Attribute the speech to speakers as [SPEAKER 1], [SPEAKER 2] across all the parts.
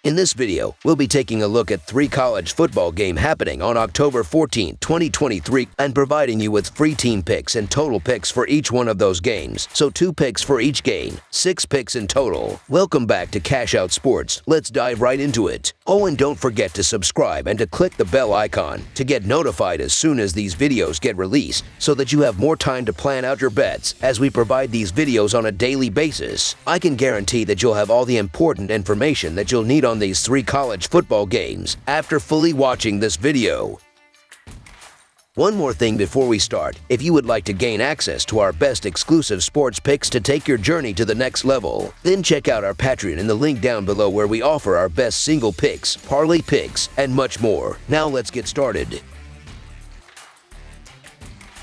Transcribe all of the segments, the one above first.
[SPEAKER 1] In this video, we'll be taking a look at 3 college football games happening on October 14, 2023 and providing you with free team picks and total picks for each one of those games. So 2 picks for each game, 6 picks in total. Welcome back to Cash Out Sports. Let's dive right into it. Oh, and don't forget to subscribe and to click the bell icon to get notified as soon as these videos get released so that you have more time to plan out your bets as we provide these videos on a daily basis. I can guarantee that you'll have all the important information that you'll need on these 3 college football games after fully watching this video. One more thing before we start, if you would like to gain access to our best exclusive sports picks to take your journey to the next level, then check out our Patreon in the link down below where we offer our best single picks, parlay picks, and much more. Now let's get started.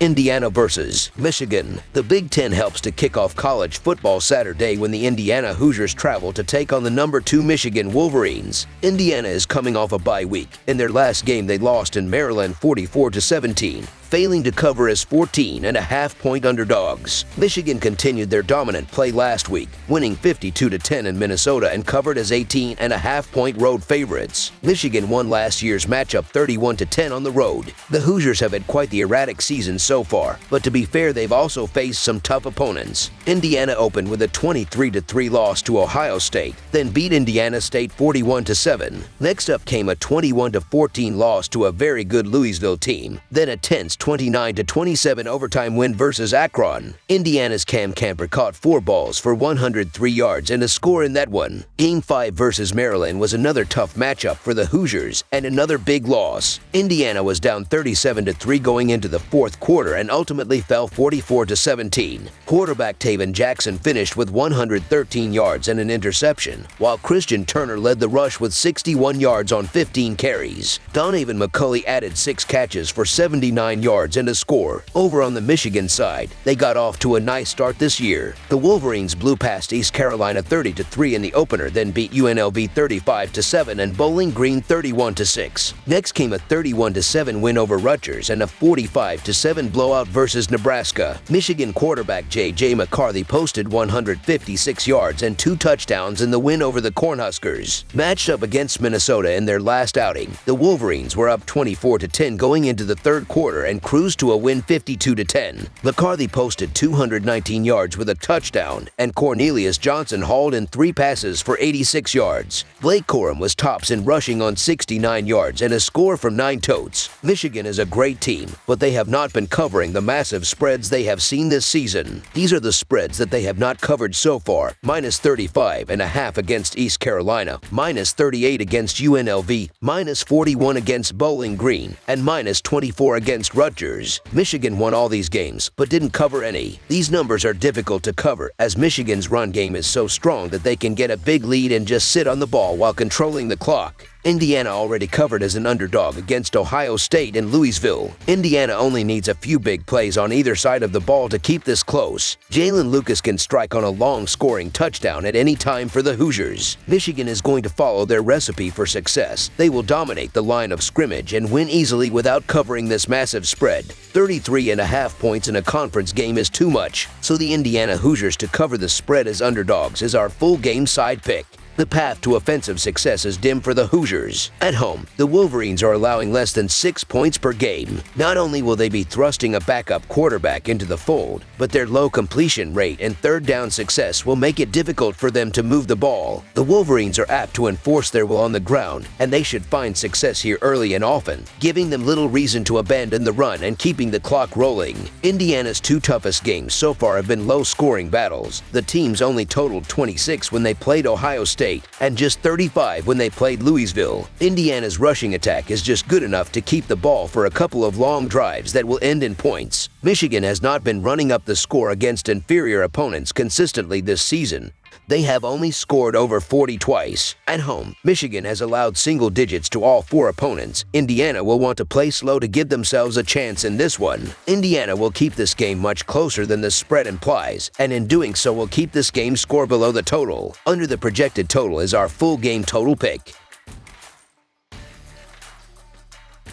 [SPEAKER 1] Indiana versus Michigan. The Big Ten helps to kick off college football Saturday when the Indiana Hoosiers travel to take on the number 2 Michigan Wolverines. Indiana is coming off a bye week. In their last game, they lost in Maryland 44-17. Failing to cover as 14.5-point underdogs. Michigan continued their dominant play last week, winning 52-10 in Minnesota and covered as 18.5-point road favorites. Michigan won last year's matchup 31-10 on the road. The Hoosiers have had quite the erratic season so far, but to be fair, they've also faced some tough opponents. Indiana opened with a 23-3 loss to Ohio State, then beat Indiana State 41-7. Next up came a 21-14 loss to a very good Louisville team, then a tense 29-27 overtime win versus Akron. Indiana's Cam Camper caught 4 balls for 103 yards and a score in that one. Game 5 versus Maryland was another tough matchup for the Hoosiers and another big loss. Indiana was down 37-3 going into the 4th quarter and ultimately fell 44-17. Quarterback Taven Jackson finished with 113 yards and an interception, while Christian Turner led the rush with 61 yards on 15 carries. Donovan McCulley added 6 catches for 79 yards and a score. Over on the Michigan side, they got off to a nice start this year. The Wolverines blew past East Carolina 30-3 in the opener, then beat UNLV 35-7 and Bowling Green 31-6. Next came a 31-7 win over Rutgers and a 45-7 blowout versus Nebraska. Michigan quarterback J.J. McCarthy posted 156 yards and 2 touchdowns in the win over the Cornhuskers. Matched up against Minnesota in their last outing, the Wolverines were up 24-10 going into the 3rd quarter and cruised to a win 52-10. McCarthy posted 219 yards with a touchdown, and Cornelius Johnson hauled in 3 passes for 86 yards. Blake Corum was tops in rushing on 69 yards and a score from 9 totes. Michigan is a great team, but they have not been covering the massive spreads they have seen this season. These are the spreads that they have not covered so far: -35.5 against East Carolina, -38 against UNLV, -41 against Bowling Green, and -24 against Rutgers. Michigan won all these games, but didn't cover any. These numbers are difficult to cover as Michigan's run game is so strong that they can get a big lead and just sit on the ball while controlling the clock. Indiana already covered as an underdog against Ohio State and Louisville. Indiana only needs a few big plays on either side of the ball to keep this close. Jalen Lucas can strike on a long scoring touchdown at any time for the Hoosiers. Michigan is going to follow their recipe for success. They will dominate the line of scrimmage and win easily without covering this massive spread. 33.5 points in a conference game is too much, so the Indiana Hoosiers to cover the spread as underdogs is our full game side pick. The path to offensive success is dim for the Hoosiers. At home, the Wolverines are allowing less than 6 points per game. Not only will they be thrusting a backup quarterback into the fold, but their low completion rate and 3rd down success will make it difficult for them to move the ball. The Wolverines are apt to enforce their will on the ground, and they should find success here early and often, giving them little reason to abandon the run and keeping the clock rolling. Indiana's 2 toughest games so far have been low-scoring battles. The teams only totaled 26 when they played Ohio State and just 35 when they played Louisville. Indiana's rushing attack is just good enough to keep the ball for a couple of long drives that will end in points. Michigan has not been running up the score against inferior opponents consistently this season. They have only scored over 40 twice. At home, Michigan has allowed single digits to all 4 opponents. Indiana will want to play slow to give themselves a chance in this one. Indiana will keep this game much closer than the spread implies, and in doing so will keep this game score below the total. Under the projected total is our full game total pick.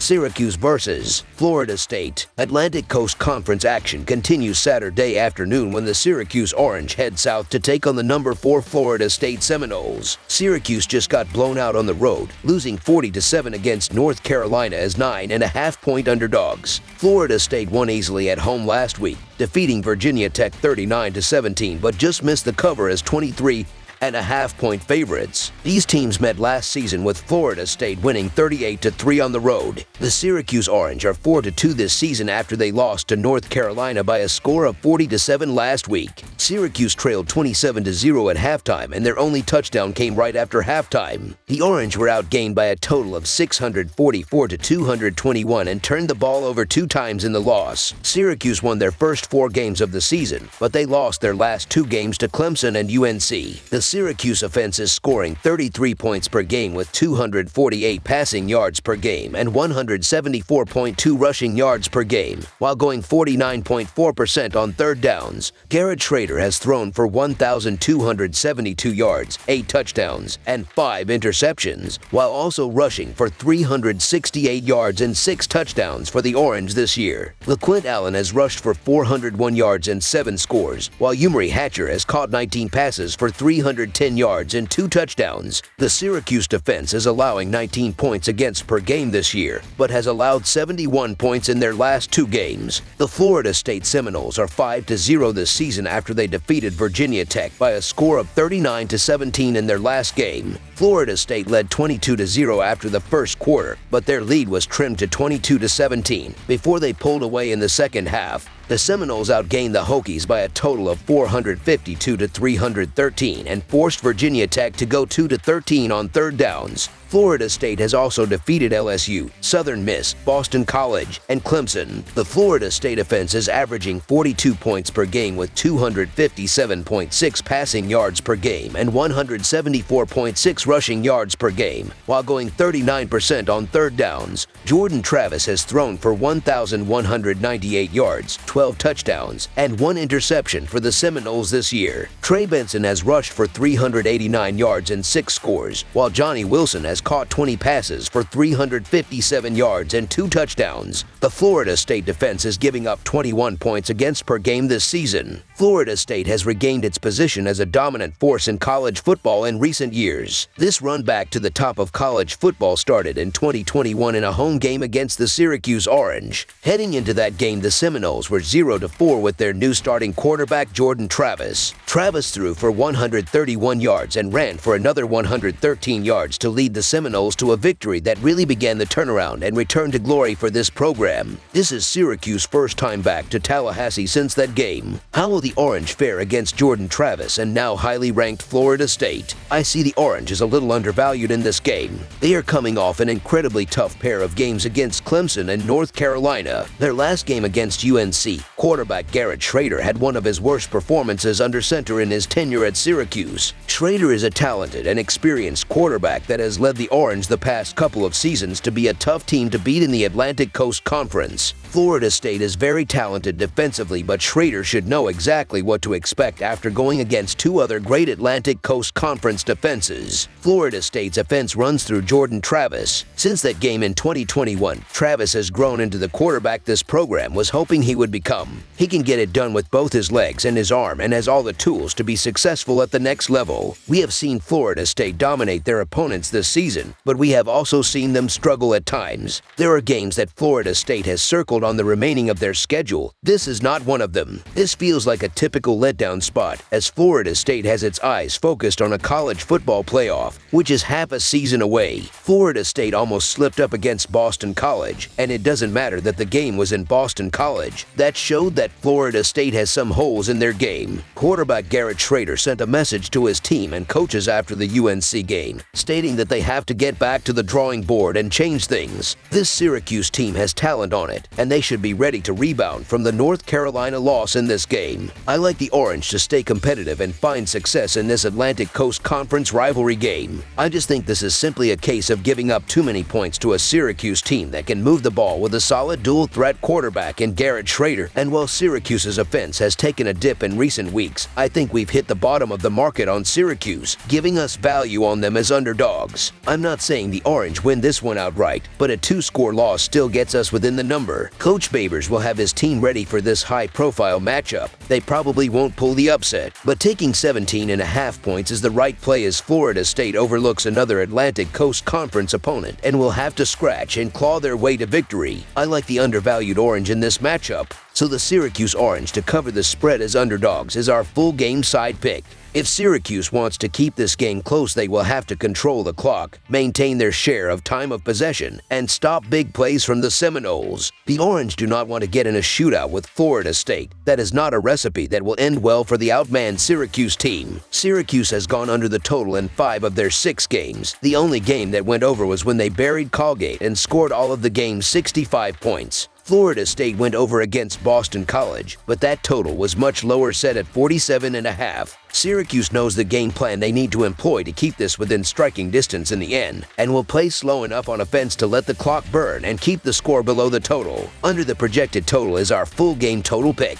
[SPEAKER 1] Syracuse versus Florida State. Atlantic Coast Conference action continues Saturday afternoon when the Syracuse Orange head south to take on the number 4 Florida State Seminoles. Syracuse just got blown out on the road, losing 40-7 against North Carolina as 9.5-point underdogs. Florida State won easily at home last week, defeating Virginia Tech 39-17, but just missed the cover as 23.5-point favorites. These teams met last season with Florida State winning 38-3 on the road. The Syracuse Orange are 4-2 this season after they lost to North Carolina by a score of 40-7 last week. Syracuse trailed 27-0 at halftime, and their only touchdown came right after halftime. The Orange were outgained by a total of 644-221 and turned the ball over 2 times in the loss. Syracuse won their first 4 games of the season, but they lost their last 2 games to Clemson and UNC. The Syracuse offense is scoring 33 points per game with 248 passing yards per game and 174.2 rushing yards per game, while going 49.4% on third downs. Garrett Schrader has thrown for 1,272 yards, 8 touchdowns, and 5 interceptions, while also rushing for 368 yards and 6 touchdowns for the Orange this year. LaQuint Allen has rushed for 401 yards and 7 scores, while Umari Hatcher has caught 19 passes for 310 yards and 2 touchdowns. The Syracuse defense is allowing 19 points against per game this year, but has allowed 71 points in their last 2 games. The Florida State Seminoles are 5-0 this season after they defeated Virginia Tech by a score of 39-17 in their last game. Florida State led 22-0 after the first quarter, but their lead was trimmed to 22-17 before they pulled away in the second half. The Seminoles outgained the Hokies by a total of 452-313 and forced Virginia Tech to go 2-13 on third downs. Florida State has also defeated LSU, Southern Miss, Boston College, and Clemson. The Florida State offense is averaging 42 points per game with 257.6 passing yards per game and 174.6 rushing yards per game, while going 39% on third downs. Jordan Travis has thrown for 1,198 yards, 12 touchdowns, and 1 interception for the Seminoles this year. Trey Benson has rushed for 389 yards and 6 scores, while Johnny Wilson has caught 20 passes for 357 yards and 2 touchdowns. The Florida State defense is giving up 21 points against per game this season. Florida State has regained its position as a dominant force in college football in recent years. This run back to the top of college football started in 2021 in a home game against the Syracuse Orange. Heading into that game, the Seminoles were 0-4 with their new starting quarterback Jordan Travis. Travis threw for 131 yards and ran for another 113 yards to lead the Seminoles to a victory that really began the turnaround and return to glory for this program. This is Syracuse's first time back to Tallahassee since that game. How will the Orange fare against Jordan Travis and now highly ranked Florida State? I see the Orange is a little undervalued in this game. They are coming off an incredibly tough pair of games against Clemson and North Carolina. Their last game against UNC, quarterback Garrett Schrader had one of his worst performances under center in his tenure at Syracuse. Schrader is a talented and experienced quarterback that has led the Orange the past couple of seasons to be a tough team to beat in the Atlantic Coast Conference. Florida State is very talented defensively, but Schrader should know exactly what to expect after going against 2 other great Atlantic Coast Conference defenses. Florida State's offense runs through Jordan Travis. Since that game in 2021, Travis has grown into the quarterback this program was hoping he would become. He can get it done with both his legs and his arm and has all the tools to be successful at the next level. We have seen Florida State dominate their opponents this season, but we have also seen them struggle at times. There are games that Florida State has circled on the remaining of their schedule. This is not one of them. This feels like a typical letdown spot, as Florida State has its eyes focused on a college football playoff, which is half a season away. Florida State almost slipped up against Boston College, and it doesn't matter that the game was in Boston College. That showed that Florida State has some holes in their game. Quarterback Garrett Schrader sent a message to his team and coaches after the UNC game, stating that they have to get back to the drawing board and change things. This Syracuse team has talent on it, and they should be ready to rebound from the North Carolina loss in this game. I like the Orange to stay competitive and find success in this Atlantic Coast Conference rivalry game. I just think this is simply a case of giving up too many points to a Syracuse team that can move the ball with a solid dual-threat quarterback in Garrett Schrader. And while Syracuse's offense has taken a dip in recent weeks, I think we've hit the bottom of the market on Syracuse, giving us value on them as underdogs. I'm not saying the Orange win this one outright, but a 2-score loss still gets us within the number. Coach Babers will have his team ready for this high-profile matchup. They probably won't pull the upset, but taking 17.5 points is the right play as Florida State overlooks another Atlantic Coast Conference opponent and will have to scratch and claw their way to victory. I like the undervalued Orange in this matchup, so the Syracuse Orange to cover the spread as underdogs is our full game side pick. If Syracuse wants to keep this game close, they will have to control the clock, maintain their share of time of possession, and stop big plays from the Seminoles. The Orange do not want to get in a shootout with Florida State. That is not a recipe that will end well for the outmanned Syracuse team. Syracuse has gone under the total in 5 of their 6 games. The only game that went over was when they buried Colgate and scored all of the game's 65 points. Florida State went over against Boston College, but that total was much lower, set at 47.5. Syracuse knows the game plan they need to employ to keep this within striking distance in the end, and will play slow enough on offense to let the clock burn and keep the score below the total. Under the projected total is our full game total pick.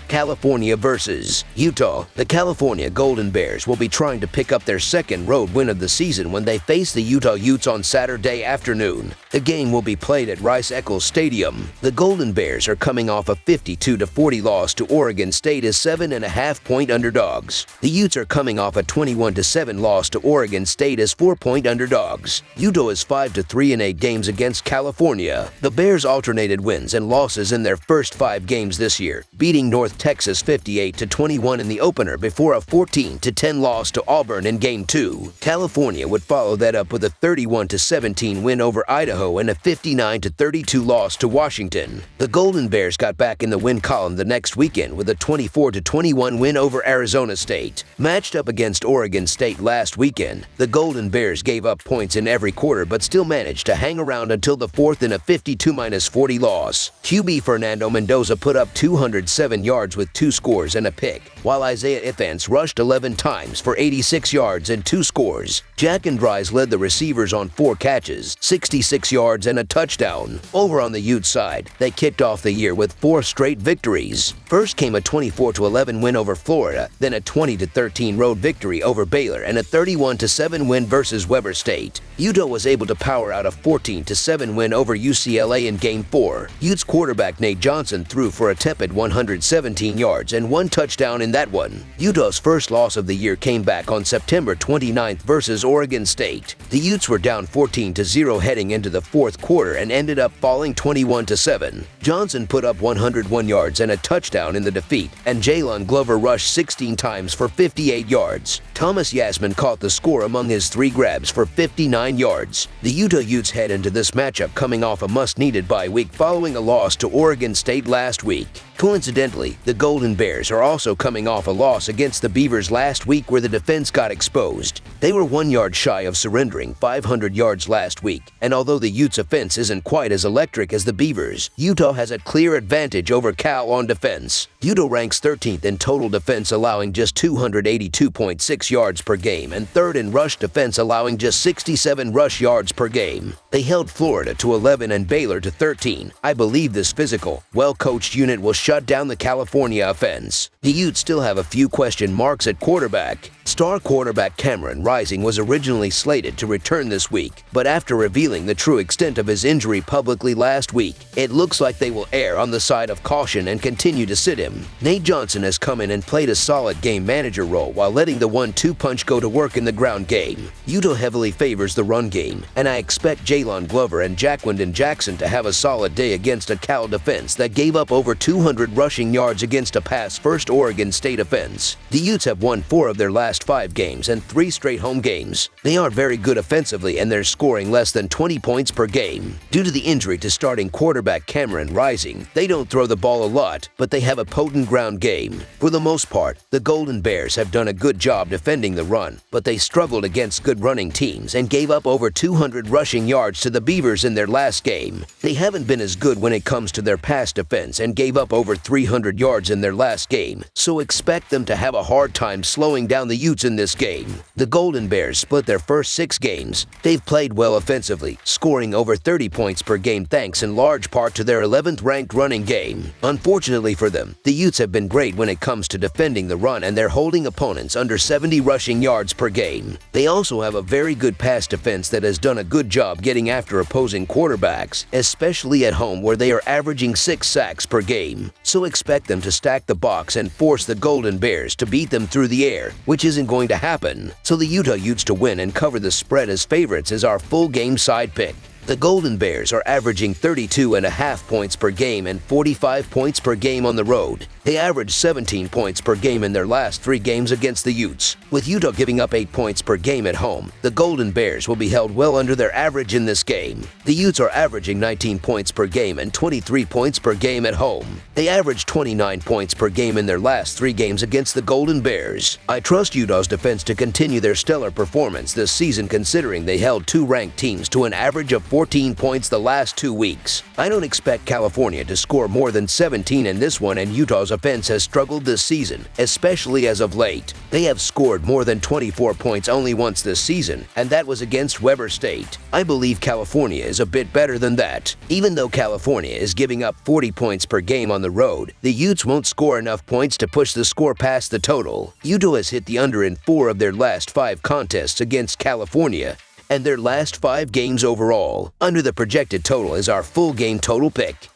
[SPEAKER 1] California versus Utah. The California Golden Bears will be trying to pick up their second road win of the season when they face the Utah Utes on Saturday afternoon. The game will be played at Rice-Eccles Stadium. The Golden Bears are coming off a 52-40 loss to Oregon State as 7.5-point underdogs. The Utes are coming off a 21-7 loss to Oregon State as 4-point underdogs. Utah is 5-3 in 8 games against California. The Bears alternated wins and losses in their first 5 games this year, beating North Texas 58-21 in the opener before a 14-10 loss to Auburn in Game 2. California would follow that up with a 31-17 win over Idaho and a 59-32 loss to Washington. The Golden Bears got back in the win column the next weekend with a 24-21 win over Arizona State. Matched up against Oregon State last weekend, the Golden Bears gave up points in every quarter but still managed to hang around until the fourth in a 52-40 loss. QB Fernando Mendoza put up 207 yards with 2 scores and a pick, while Isaiah Ifans rushed 11 times for 86 yards and 2 scores. Jack Andries led the receivers on 4 catches, 66 yards and a touchdown. Over on the Utes side, they kicked off the year with 4 straight victories. First came a 24-11 win over Florida, then a 20-13 road victory over Baylor, and a 31-7 win versus Weber State. Utah was able to power out a 14-7 win over UCLA in Game 4. Utes quarterback Nate Johnson threw for a tepid 117 yards and 1 touchdown in that one. Utah's first loss of the year came back on September 29th versus Oregon State. The Utes were down 14-0 heading into the 4th quarter and ended up falling 21-7. Johnson put up 101 yards and a touchdown in the defeat, and Jalen Glover rushed 16 times for 58 yards. Thomas Yasmin caught the score among his 3 grabs for 59 yards. The Utah Utes head into this matchup coming off a must-needed bye week following a loss to Oregon State last week. Coincidentally, the Golden Bears are also coming off a loss against the Beavers last week where the defense got exposed. They were 1 yard shy of surrendering 500 yards last week, and although the Utes' offense isn't quite as electric as the Beavers, Utah has a clear advantage over Cal on defense. Utah ranks 13th in total defense, allowing just 282.6 yards per game, and 3rd in rush defense, allowing just 67 rush yards per game. They held Florida to 11 and Baylor to 13. I believe this physical, well-coached unit will shut down the California offense. The Utes still have a few question marks at quarterback. Star quarterback Cameron Rising was originally slated to return this week, but after revealing the true extent of his injury publicly last week, it looks like they will err on the side of caution and continue to sit him. Nate Johnson has come in and played a solid game manager role while letting the 1-2 punch go to work in the ground game. Utah heavily favors the run game, and I expect Jalen Glover and Jacquindon Jackson to have a solid day against a Cal defense that gave up over 200 rushing yards against a pass-first Oregon State offense. The Utes have won 4 of their last 5 games and 3 straight home games. They aren't very good offensively, and they're scoring less than 20 points per game. Due to the injury to starting quarterback Cameron Rising, they don't throw the ball a lot, but they have a potent ground game. For the most part, the Golden Bears have done a good job defending the run, but they struggled against good running teams and gave up over 200 rushing yards to the Beavers in their last game. They haven't been as good when it comes to their pass defense and gave up over 300 yards in their last game. game, so expect them to have a hard time slowing down the Utes in this game. The Golden Bears split their first 6 games. They've played well offensively, scoring over 30 points per game thanks in large part to their 11th-ranked running game. Unfortunately for them, the Utes have been great when it comes to defending the run, and they're holding opponents under 70 rushing yards per game. They also have a very good pass defense that has done a good job getting after opposing quarterbacks, especially at home where they are averaging 6 sacks per game. So expect them to stack the box and force the Golden Bears to beat them through the air, which isn't going to happen. So the Utah Utes to win and cover the spread as favorites is our full game side pick. The Golden Bears are averaging 32.5 points per game and 45 points per game on the road. They averaged 17 points per game in their last 3 games against the Utes. With Utah giving up 8 points per game at home, the Golden Bears will be held well under their average in this game. The Utes are averaging 19 points per game and 23 points per game at home. They averaged 29 points per game in their last 3 games against the Golden Bears. I trust Utah's defense to continue their stellar performance this season, considering they held 2 ranked teams to an average of 14 points the last 2 weeks. I don't expect California to score more than 17 in this one, and Utah's offense has struggled this season, especially as of late. They have scored more than 24 points only once this season, and that was against Weber State. I believe California is a bit better than that. Even though California is giving up 40 points per game on the road, the Utes won't score enough points to push the score past the total. Utah has hit the under in 4 of their last 5 contests against California, and their last 5 games overall. Under the projected total is our full game total pick.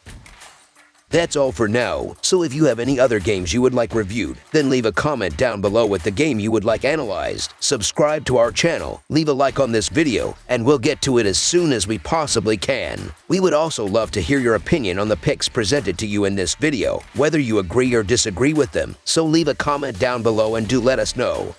[SPEAKER 1] That's all for now, so if you have any other games you would like reviewed, then leave a comment down below with the game you would like analyzed. Subscribe to our channel, leave a like on this video, and we'll get to it as soon as we possibly can. We would also love to hear your opinion on the picks presented to you in this video, whether you agree or disagree with them, so leave a comment down below and do let us know.